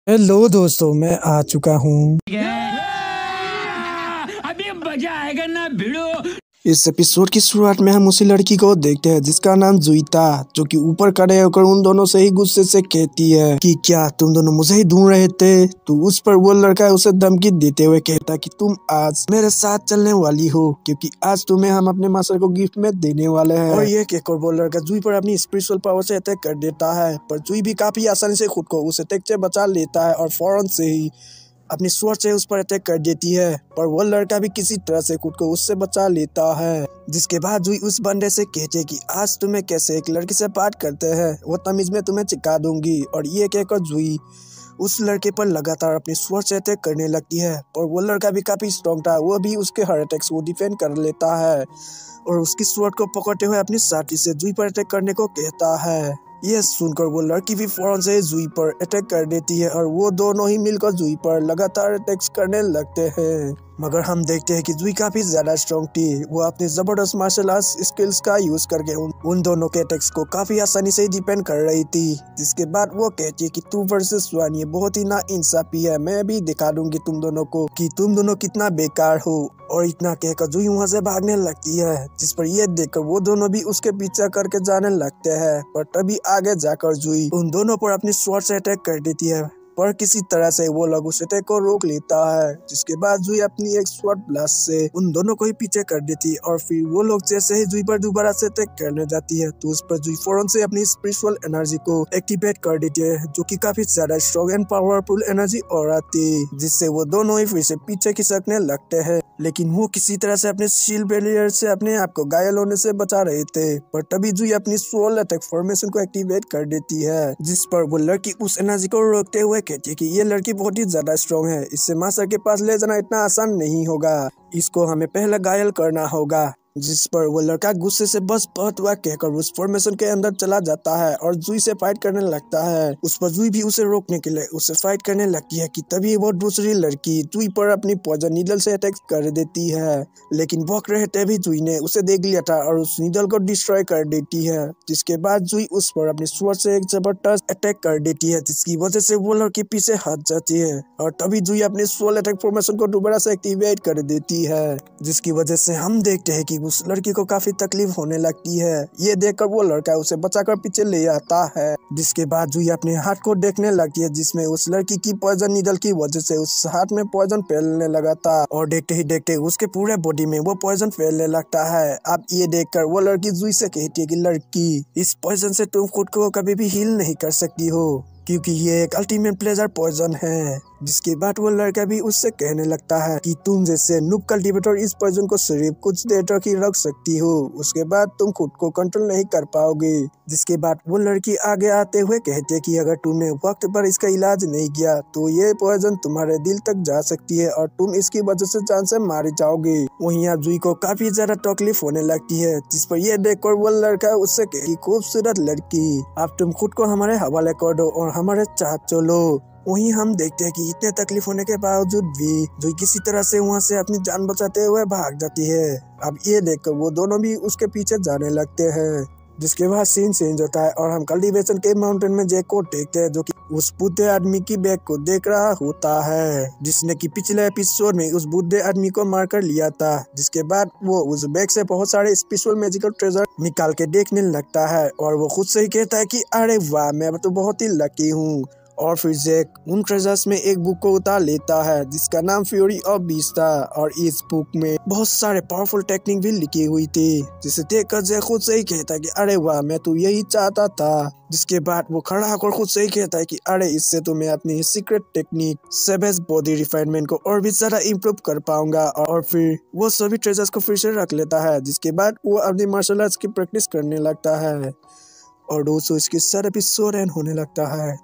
Hello दोस्तों, मैं आ चुका हूँ। अभी मजा आएगा ना भिड़ो। इस एपिसोड की शुरुआत में हम उसी लड़की को देखते हैं जिसका नाम जुई था, जो कि ऊपर खड़े होकर उन दोनों से ही गुस्से से कहती है कि क्या तुम दोनों मुझे ही ढूंढ रहे थे। तो उस पर वो लड़का उसे धमकी देते हुए कहता कि तुम आज मेरे साथ चलने वाली हो, क्योंकि आज तुम्हें हम अपने मास्टर को गिफ्ट में देने वाले हैं। और ये कहकर वो लड़का जुई पर अपनी स्पिरिचुअल पावर से अटैक कर देता है, पर जुई भी काफी आसानी से खुद को उस अटैक से बचा लेता है और फौरन से ही अपनी स्वॉर्ड से उस पर अटैक कर देती है। पर वो लड़का भी किसी तरह से खुद को उससे बचा लेता है। जिसके बाद जुई उस बंदे से कहते कि आज तुम्हें कैसे एक लड़की से बात करते हैं, वो तमीज में तुम्हें चिपका दूंगी। और ये कहकर जुई उस लड़के पर लगातार अपनी स्वॉर्ड से अटैक करने लगती है। पर वो लड़का भी काफी स्ट्रॉन्ग था, वो भी उसके हर अटैक्स को डिफेंड कर लेता है और उसकी स्वॉर्ड को पकड़ते हुए अपनी साथी से जुई पर अटैक करने को कहता है। यह सुनकर वो लड़की भी फौरन से जुई पर अटैक कर देती है और वो दोनों ही मिलकर जुई पर लगातार अटैक्स करने लगते हैं। मगर हम देखते हैं कि जुई काफी ज्यादा स्ट्रॉन्ग थी, वो अपने जबरदस्त मार्शल आर्ट्स स्किल्स का यूज करके उन दोनों के अटैक्स को काफी आसानी से डिफेंड कर रही थी। जिसके बाद वो कहती है कि 2 वर्सेस 1 ये बहुत ही ना इंसाफी है, मैं भी दिखा दूंगी तुम दोनों को कि तुम दोनों कितना बेकार हो। और इतना कहकर जुई वहाँ से भागने लगती है, जिस पर ये देखकर वो दोनों भी उसके पीछे करके जाने लगते हैं। पर तभी आगे जाकर जुई उन दोनों पर अपनी स्वॉर्ड से अटैक कर देती है, पर किसी तरह से वो लोग उस अटैक को रोक लेता है। जिसके बाद जुई अपनी एक स्वॉर्ड ब्लास्ट से उन दोनों को ही पीछे कर देती है और फिर वो लोग जैसे ही जुई पर दोबारा से अटैक करने जाती है तो उस पर जुई फौरन से अपनी स्पिरिचुअल एनर्जी को एक्टिवेट कर देती है, जो कि काफी ज्यादा स्ट्रॉन्ग एंड पावरफुल एनर्जी और थी, जिससे वो दोनों ही फिर से पीछे खिसकने लगते हैं। लेकिन वो किसी तरह से अपने शील्ड बैरियर से अपने आप को घायल होने से बचा रहे थे। पर तभी जुई अपनी सोल अटैक फॉर्मेशन को एक्टिवेट कर देती है, जिस पर वो लड़की उस एनर्जी को रोकते हुए कहती है कि ये लड़की बहुत ही ज्यादा स्ट्रॉन्ग है, इससे मास्टर के पास ले जाना इतना आसान नहीं होगा, इसको हमें पहले घायल करना होगा। जिस पर वो लड़का गुस्से से बस बहुत हुआ कहकर उस फॉर्मेशन के अंदर चला जाता है और जुई से फाइट करने लगता है। उस पर जुई भी उसे रोकने के लिए उसे फाइट करने लगती है कि तभी वो दूसरी लड़की जुई पर अपनी पॉइजन नीडल से अटैक कर देती है। लेकिन भौंक रहे तभी जुई ने उसे देख लिया था और उस नीडल को डिस्ट्रॉय कर देती है। जिसके बाद जुई उस पर अपनी स्वॉर्ड से एक जबरदस्त अटैक कर देती है, जिसकी वजह से वो लड़की पीछे हट जाती है और तभी जुई अपनी सोल अटैक फॉर्मेशन को दोबारा से एक्टिवेट कर देती है, जिसकी वजह से हम देखते हैं कि उस लड़की को काफी तकलीफ होने लगती है। ये देखकर वो लड़का उसे बचाकर पीछे ले आता है। जिसके बाद जुई अपने हाथ को देखने लगती है, जिसमें उस लड़की की पॉइजन नीडल की वजह से उस हाथ में पॉइजन फैलने लगा था और देखते ही देखते उसके पूरे बॉडी में वो पॉइजन फैलने लगता है। अब ये देखकर वो लड़की जुई से कहती है कि लड़की, इस पॉइजन से तुम खुद को कभी भी हील नहीं कर सकती हो, क्योंकि ये एक अल्टीमेट प्लेजर पॉइजन है। जिसके बाद वो लड़का भी उससे कहने लगता है कि तुम जैसे नूब कल्टीवेटर इस पॉइजन को सिर्फ कुछ देर तक ही रख सकती हो, उसके बाद तुम खुद को कंट्रोल नहीं कर पाओगे। जिसके बाद वो लड़की आगे आते हुए कहती है कि अगर तुमने वक्त पर इसका इलाज नहीं किया तो ये पॉइजन तुम्हारे दिल तक जा सकती है और तुम इसकी वजह से जान से मारे जाओगे। वहीं अब जुई को काफी ज्यादा तकलीफ होने लगती है, जिस पर यह देखकर वो लड़का उससे कहे, खूबसूरत लड़की, अब तुम खुद को हमारे हवाले कर दो और हमारे साथ चलो। वहीं हम देखते हैं कि इतने तकलीफ होने के बावजूद भी जुई किसी तरह से वहां से अपनी जान बचाते हुए भाग जाती है। अब ये देखकर वो दोनों भी उसके पीछे जाने लगते हैं। जिसके बाद सीन चेंज होता है और हम कल्टीवेशन के माउंटेन में जैक को देखते हैं, जो कि उस बुढ़े आदमी की बैग को देख रहा होता है, जिसने कि पिछले एपिसोड में उस बुढ़े आदमी को मारकर लिया था। जिसके बाद वो उस बैग से बहुत सारे स्पेशल मैजिकल ट्रेजर निकाल के देखने लगता है और वो खुद से ही कहता है कि अरे वाह, मैं तो बहुत ही लकी हूँ। और फिर जैक उन ट्रेजर्स में एक बुक को उतार लेता है जिसका नाम फ्यूरी ऑफ बीस्ट था और इस बुक में बहुत सारे पावरफुल टेक्निक भी लिखी हुई थी, जिसे देखकर जैक खुद से ही कहता है कि अरे वाह, मैं तो यही चाहता था। जिसके बाद वो खड़ा होकर खुद से ही कहता है कि अरे इससे तो मैं अपनी secret technique savage body refinement को और भी ज्यादा इम्प्रूव कर पाऊंगा। और फिर वो सभी ट्रेजर्स को फिर से रख लेता है। जिसके बाद वो अपनी मार्शल आर्ट्स की प्रैक्टिस करने लगता है और दोस्तों इसके सारे एपिसोड एंड होने लगता है।